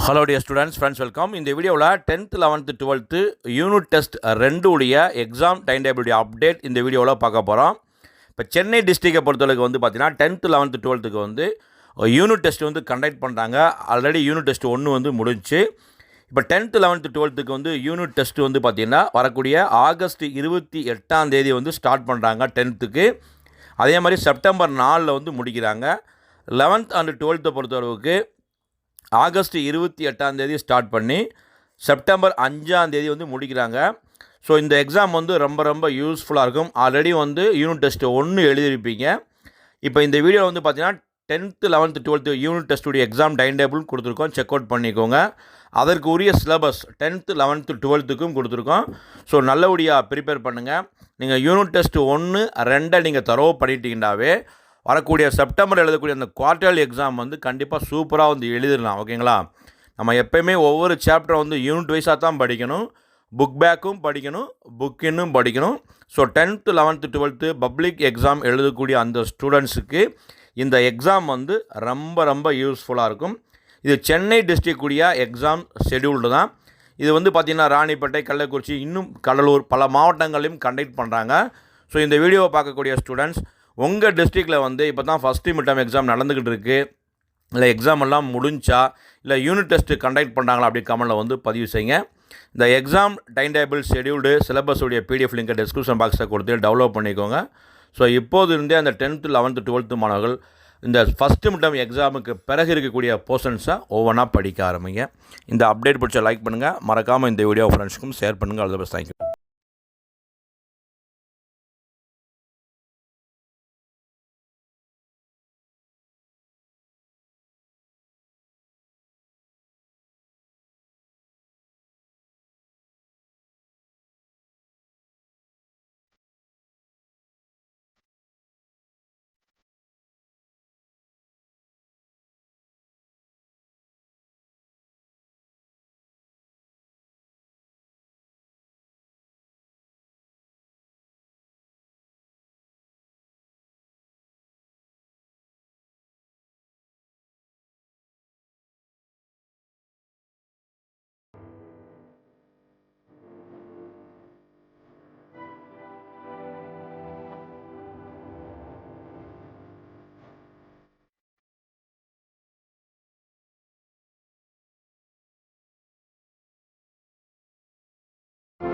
Hello dear students, friends, welcome. இந்த வீடியோவில் 10th 11th 12th unit test 2 உடைய exam time டேபிளுடைய update இந்த வீடியோவில் பார்க்க போகிறோம். இப்போ சென்னை டிஸ்ட்ரிக்டை பொறுத்தவரைக்கும் வந்து பார்த்தீங்கன்னா 10th 11th 12th வந்து யூனிட் டெஸ்ட் வந்து கண்டக்ட் பண்ணுறாங்க. ஆல்ரெடி யூனிட் டெஸ்ட் 1 வந்து முடிஞ்சு. இப்போ 10th 11th 12th வந்து யூனிட் டெஸ்ட் வந்து பார்த்திங்கன்னா வரக்கூடிய ஆகஸ்ட் 28 வந்து ஸ்டார்ட் பண்ணுறாங்க 10th. அதே மாதிரி செப்டம்பர் 4 வந்து முடிக்கிறாங்க. 11th and 12th பொறுத்தளவுக்கு ஆகஸ்ட் 28 ஸ்டார்ட் பண்ணி செப்டம்பர் 5 வந்து முடிக்கிறாங்க. ஸோ இந்த எக்ஸாம் வந்து ரொம்ப யூஸ்ஃபுல்லாக இருக்கும். ஆல்ரெடி வந்து யூனிட் டெஸ்ட் 1 எழுதியிருப்பீங்க. இப்போ இந்த வீடியோ வந்து பார்த்தீங்கன்னா 10th 11th 12th யூனிட் டெஸ்ட்டுடைய எக்ஸாம் டைம் டேபிள் கொடுத்துருக்கோம். செக் அவுட் பண்ணிக்கோங்க. அதற்கு உரிய சிலபஸ் 10th 11th 12th கொடுத்துருக்கோம். ஸோ நல்லபடியாக ப்ரிப்பேர் பண்ணுங்கள். நீங்கள் யூனிட் டெஸ்ட் 1 2 நீங்கள் தரவு பண்ணிட்டீங்கன்னாவே வரக்கூடிய செப்டம்பர் எழுதக்கூடிய அந்த குவார்டர்லி எக்ஸாம் வந்து கண்டிப்பாக சூப்பராக வந்து எழுதிடலாம். ஓகேங்களா? நம்ம எப்போயுமே ஒவ்வொரு சாப்டரை வந்து யூனிட் வைஸாக தான் படிக்கணும். புக் பேக்கும் படிக்கணும், புக் இன்னும் படிக்கணும். So 10th 11th 12th public exam எழுதக்கூடிய அந்த ஸ்டூடெண்ட்ஸுக்கு இந்த எக்ஸாம் வந்து ரொம்ப யூஸ்ஃபுல்லாக இருக்கும். இது சென்னை டிஸ்ட்ரிக்ட் உடைய எக்ஸாம் ஷெடியூல்டு தான். இது வந்து பார்த்திங்கன்னா ராணிப்பேட்டை, கள்ளக்குறிச்சி, இன்னும் கடலூர் பல மாவட்டங்களையும் கண்டக்ட் பண்ணுறாங்க. ஸோ இந்த வீடியோவை பார்க்கக்கூடிய ஸ்டூடெண்ட்ஸ் உங்கள் டிஸ்ட்ரிக்டில் வந்து இப்போ தான் ஃபஸ்ட்டு மிட் டேர்ம் எக்ஸாம் நடந்துக்கிட்டு இருக்குது, இல்லை எக்ஸாம் எல்லாம் முடிஞ்சா, இல்லை யூனிட் டெஸ்ட்டு கண்டக்ட் பண்ணுறாங்களா அப்படி கமெண்ட்டில் வந்து பதிவு செய்யுங்க. இந்த எக்ஸாம் டைம் டேபிள் ஷெடியூல்டு சிலபஸுடைய பிடிஎஃப் லிங்கை டிஸ்கிரிப்ஷன் பாக்ஸில் கொடுத்து டெவலப் பண்ணிக்கோங்க. ஸோ இப்போது இருந்தே அந்த 10th 11th 12th மாணவர்கள் இந்த ஃபஸ்ட்டு மிட் டேர்ம் எக்ஸாமுக்கு பிறகு இருக்கக்கூடிய போர்ஷன்ஸை ஒவ்வொன்றா படிக்க ஆரம்பிங்க. இந்த அப்டேட் பிடிச்ச லைக் பண்ணுங்கள். மறக்காமல் இந்த வீடியோ ஃப்ரெண்ட்ஸுக்கும் ஷேர் பண்ணுங்கள். All the best. தேங்க்யூ.